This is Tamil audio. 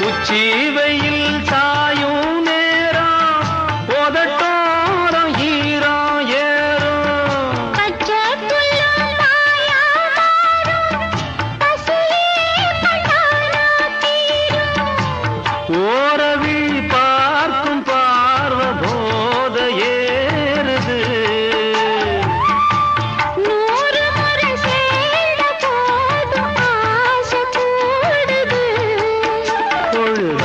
உச்சி வெயில் சாயும் நேரம் உதட்டோரம் ஈரம் ஏறும் பச்சை புல்லும் மாயாமாறும் பசியே கண்ணானா தீரும் ஓரவி பார்க்கும் பார்வ போத ஏறுது 100 முறை சேர்ந்த போதும் ஆசை கூடுது பொழுத